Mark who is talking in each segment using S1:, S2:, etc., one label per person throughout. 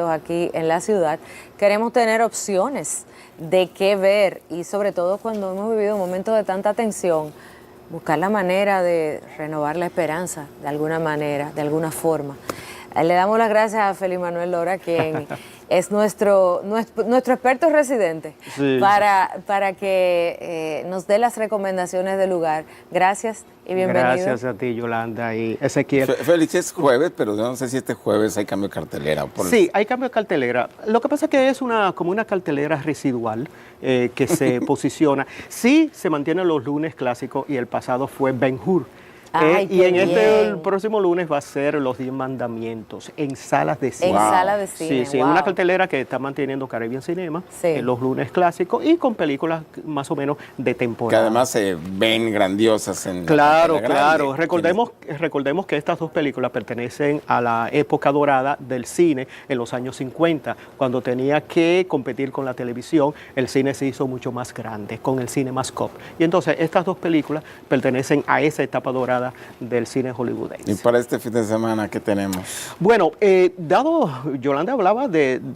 S1: Aquí en la ciudad, queremos tener opciones de qué ver y sobre todo cuando hemos vivido momentos de tanta tensión, buscar la manera de renovar la esperanza de alguna manera, de alguna forma. Le damos las gracias a Félix Manuel Lora, quien es nuestro experto residente, sí, para que nos dé las recomendaciones del lugar. Gracias y bienvenido.
S2: Gracias a ti, Yolanda y Ezequiel.
S3: Félix, es jueves, pero yo no sé si este jueves hay cambio de cartelera.
S2: Sí, hay cambio de cartelera. Lo que pasa es que es como una cartelera residual que se posiciona. Sí, se mantienen los lunes clásicos y el pasado fue Ben-Hur. Y en el próximo lunes va a ser Los 10 Mandamientos en salas de cine.
S1: En salas de cine,
S2: Sí, una cartelera que está manteniendo Caribbean Cinema en los lunes clásicos y con películas más o menos de temporada.
S3: Que además se ven grandiosas en
S2: Claro. Recordemos que estas dos películas pertenecen a la época dorada del cine en los años 50, cuando tenía que competir con la televisión. El cine se hizo mucho más grande, con el CinemaScope. Y entonces estas dos películas pertenecen a esa etapa dorada del cine hollywoodense.
S3: ¿Y para este fin de semana qué tenemos?
S2: Bueno, Yolanda hablaba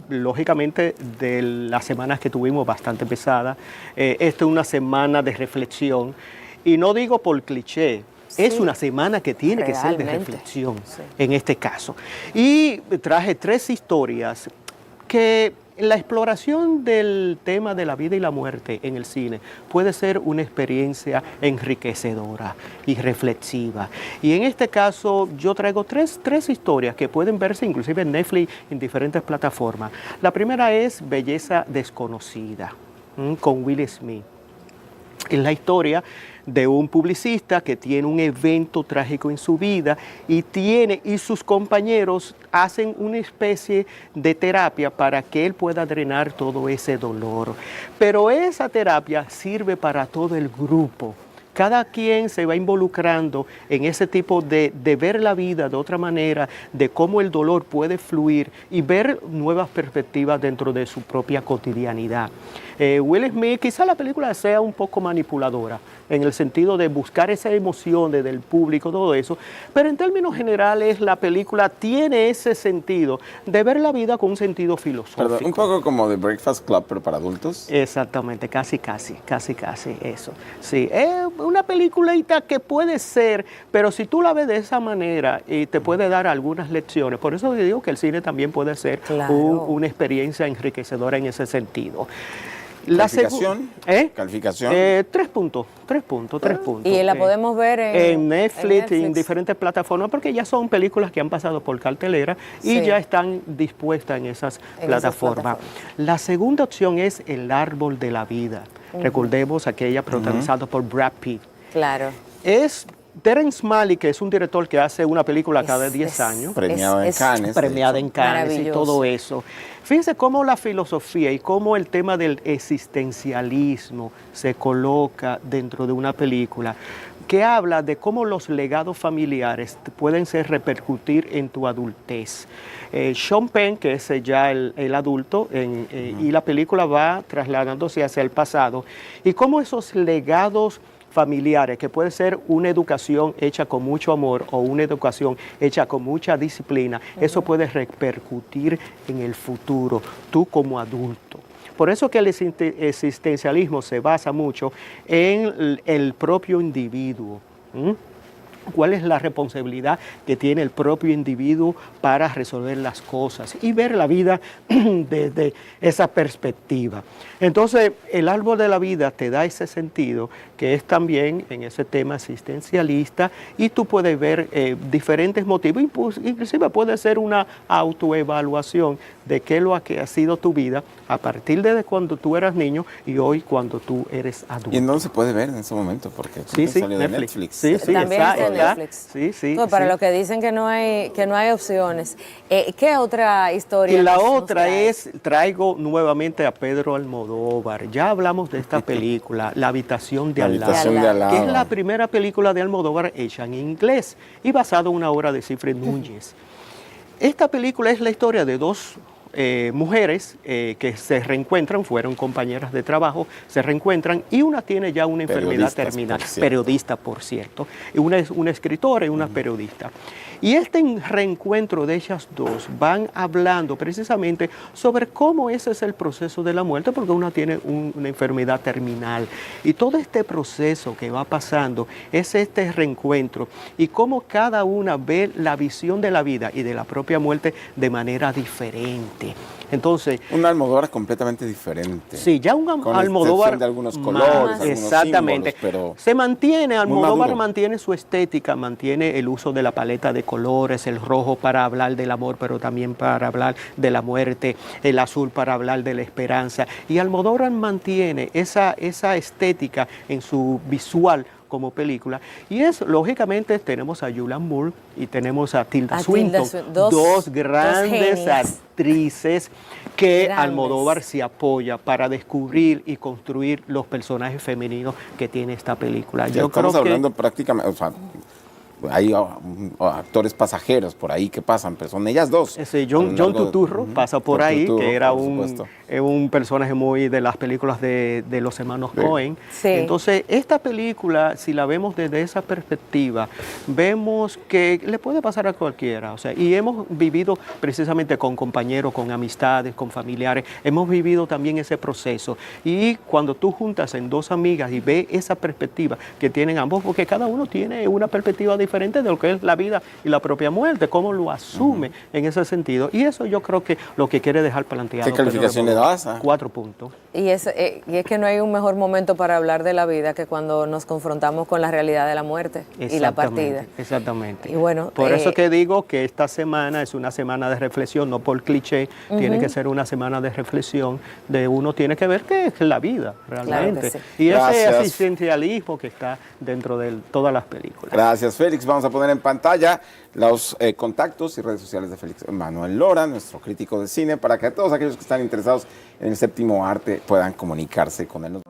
S2: lógicamente, de las semanas que tuvimos bastante pesadas. Esta es una semana de reflexión, y no digo por cliché, es una semana que tiene que ser de reflexión en este caso. Y traje 3 historias que la exploración del tema de la vida y la muerte en el cine puede ser una experiencia enriquecedora y reflexiva. Y en este caso yo traigo tres historias que pueden verse inclusive en Netflix, en diferentes plataformas. La primera es Belleza Desconocida, con Will Smith. Es la historia de un publicista que tiene un evento trágico en su vida y sus compañeros hacen una especie de terapia para que él pueda drenar todo ese dolor. Pero esa terapia sirve para todo el grupo. Cada quien se va involucrando en ese tipo de ver la vida de otra manera, de cómo el dolor puede fluir y ver nuevas perspectivas dentro de su propia cotidianidad. Will Smith, quizá la película sea un poco manipuladora, en el sentido de buscar esa emoción desde el público, todo eso, pero en términos generales la película tiene ese sentido de ver la vida con un sentido filosófico.
S3: Perdón, un poco como The Breakfast Club, pero para adultos.
S2: Exactamente, casi eso. Sí, es una peliculita que puede ser, pero si tú la ves de esa manera y te puede dar algunas lecciones, por eso digo que el cine también puede ser una experiencia enriquecedora en ese sentido.
S3: ¿Calificación? ¿Calificación?
S2: 3 puntos.
S1: Y la podemos ver
S2: en Netflix y en diferentes plataformas, porque ya son películas que han pasado por cartelera y ya están dispuestas en esas plataformas. La segunda opción es El Árbol de la Vida. Recordemos aquella protagonizada por Brad Pitt.
S1: Claro.
S2: Es Terrence Malick, que es un director que hace una película cada 10 años.
S3: Premiado en Cannes.
S2: Premiada en Cannes y todo eso. Fíjense cómo la filosofía y cómo el tema del existencialismo se coloca dentro de una película que habla de cómo los legados familiares pueden repercutir en tu adultez. Sean Penn, que es ya el adulto, y la película va trasladándose hacia el pasado, y cómo esos legados familiares, que puede ser una educación hecha con mucho amor o una educación hecha con mucha disciplina, eso puede repercutir en el futuro, tú como adulto. Por eso que el existencialismo se basa mucho en el propio individuo. ¿Cuál es la responsabilidad que tiene el propio individuo para resolver las cosas y ver la vida desde esa perspectiva? Entonces, el árbol de la vida te da ese sentido, que es también en ese tema existencialista, y tú puedes ver diferentes motivos, inclusive puede ser una autoevaluación de qué es lo que ha sido tu vida a partir de cuando tú eras niño y hoy cuando tú eres adulto.
S3: ¿Y en dónde se puede ver en ese momento? Porque salió de Netflix.
S2: Sí,
S1: también está en Netflix.
S2: Sí.
S1: Para los que dicen que no hay opciones. ¿Qué otra historia?
S2: Y la otra traigo nuevamente a Pedro Almodóvar. Ya hablamos de esta película, La habitación de al lado, que es la primera película de Almodóvar hecha en inglés y basada en una obra de Siegfried Núñez. Esta película es la historia de dos mujeres que se reencuentran, fueron compañeras de trabajo, se reencuentran y una tiene ya una enfermedad terminal, periodista por cierto, una es una escritora y una periodista. Y este reencuentro de ellas dos van hablando precisamente sobre cómo ese es el proceso de la muerte, porque una tiene una enfermedad terminal. Y todo este proceso que va pasando es este reencuentro y cómo cada una ve la visión de la vida y de la propia muerte de manera diferente. Entonces,
S3: un Almodóvar completamente diferente.
S2: Sí, ya un Almodóvar
S3: de algunos colores,
S2: exactamente,
S3: símbolos, pero
S2: se mantiene, Almodóvar mantiene su estética, mantiene el uso de la paleta de colores, el rojo para hablar del amor, pero también para hablar de la muerte, el azul para hablar de la esperanza. Y Almodóvar mantiene esa estética en su visual como película. Y es, lógicamente, tenemos a Julianne Moore y tenemos a Tilda Swinton, dos grandes actrices que Almodóvar se apoya para descubrir y construir los personajes femeninos que tiene esta película.
S3: Yo estamos hablando prácticamente, o sea, hay actores pasajeros por ahí que pasan, pero son ellas dos.
S2: John Turturro pasa por ahí, que era un personaje muy de las películas de los hermanos Coen. Sí. Entonces, esta película, si la vemos desde esa perspectiva, vemos que le puede pasar a cualquiera. O sea, y hemos vivido precisamente con compañeros, con amistades, con familiares, hemos vivido también ese proceso. Y cuando tú juntas en dos amigas y ves esa perspectiva que tienen ambos, porque cada uno tiene una perspectiva diferente de lo que es la vida y la propia muerte, cómo lo asume en ese sentido. Y eso yo creo que lo que quiere dejar planteado.
S3: ¿Qué calificación le das?
S2: 4 puntos.
S1: Y es que no hay un mejor momento para hablar de la vida que cuando nos confrontamos con la realidad de la muerte y la partida.
S2: Exactamente.
S1: Y bueno,
S2: por eso que digo que esta semana es una semana de reflexión, no por cliché, tiene que ser una semana de reflexión, de uno tiene que ver qué es la vida realmente. Claro sí. Y ese existencialismo que está dentro de todas las películas.
S3: Gracias, Félix. Vamos a poner en pantalla los contactos y redes sociales de Félix Manuel Lora, nuestro crítico de cine, para que todos aquellos que están interesados en el séptimo arte puedan comunicarse con él.